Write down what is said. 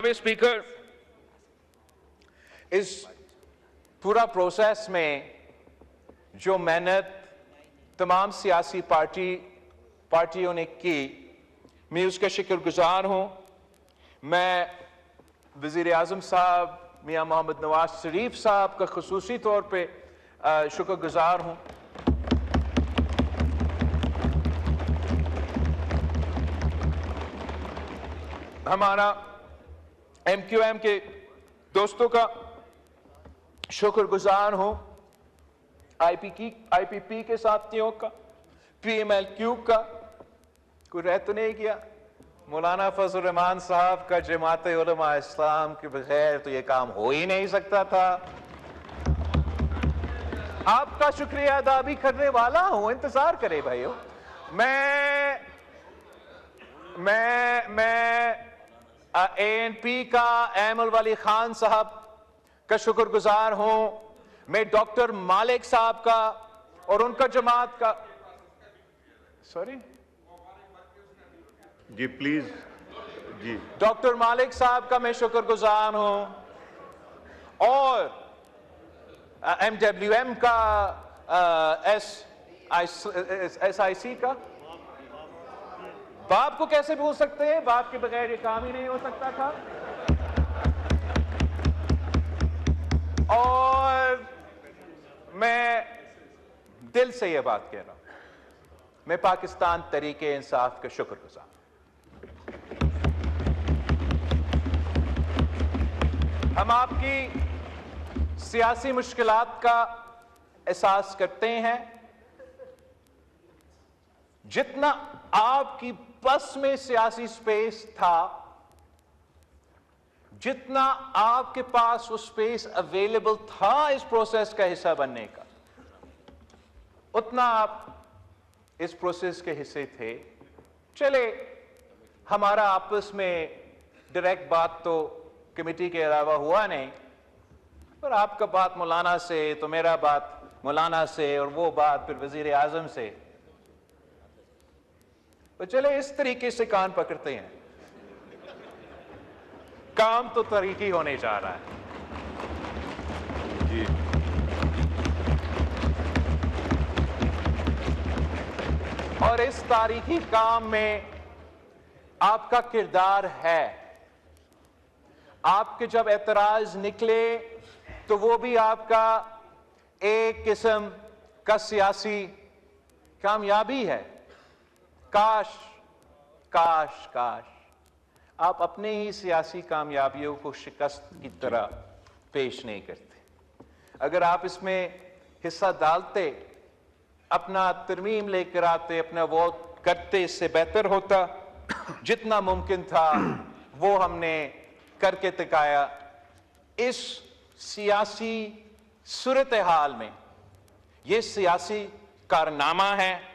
जनाब स्पीकर, इस पूरा प्रोसेस में जो मेहनत तमाम सियासी पार्टियों ने की, मैं उसका शुक्रगुजार हूं। मैं वज़ीर आज़म साहब मियां मोहम्मद नवाज शरीफ साहब का खुसूसी तौर पे शुक्रगुजार हूं। हमारा MQM के दोस्तों का शुक्रगुजार हूं, IPP के साथियों का, PMLQ का। कोई रह तो नहीं किया? मौलाना फजल रहमान साहब का जमात उलमा इस्लाम के बगैर तो ये काम हो ही नहीं सकता था। आपका शुक्रिया अदा भी करने वाला हूं, इंतजार करें भाइयों। मैं ANP का एमल वाली खान साहब का शुक्रगुजार हूं। मैं डॉक्टर मालिक साहब का और उनका जमात का, सॉरी जी प्लीज जी, डॉक्टर मालिक साहब का मैं शुक्रगुजार हूं, और MWM का SIC का। बाप को कैसे भूल सकते हैं? बाप के बगैर ये काम ही नहीं हो सकता था। और मैं दिल से ये बात कह रहा हूं, मैं पाकिस्तान तरीके इंसाफ का शुक्रगुजार। हम आपकी सियासी मुश्किलात का एहसास करते हैं। जितना आपकी बस में सियासी स्पेस था, जितना आपके पास वो स्पेस अवेलेबल था इस प्रोसेस का हिस्सा बनने का, उतना आप इस प्रोसेस के हिस्से थे। चले, हमारा आपस में डायरेक्ट बात तो कमेटी के अलावा हुआ नहीं, पर आपका बात मौलाना से, तो मेरा बात मौलाना से, और वो बात फिर वजीर आजम से। तो चले इस तरीके से कान पकड़ते हैं, काम तो तरीकी होने जा रहा है। जी और इस तारीखी काम में आपका किरदार है। आपके जब एतराज निकले तो वो भी आपका एक किस्म का सियासी कामयाबी है। काश काश काश आप अपने ही सियासी कामयाबियों को शिकस्त की तरह पेश नहीं करते। अगर आप इसमें हिस्सा डालते, अपना तरमीम लेकर आते, अपना वोट करते, इससे बेहतर होता। जितना मुमकिन था वो हमने करके दिखाया। इस सियासी सूरत हाल में ये सियासी कारनामा है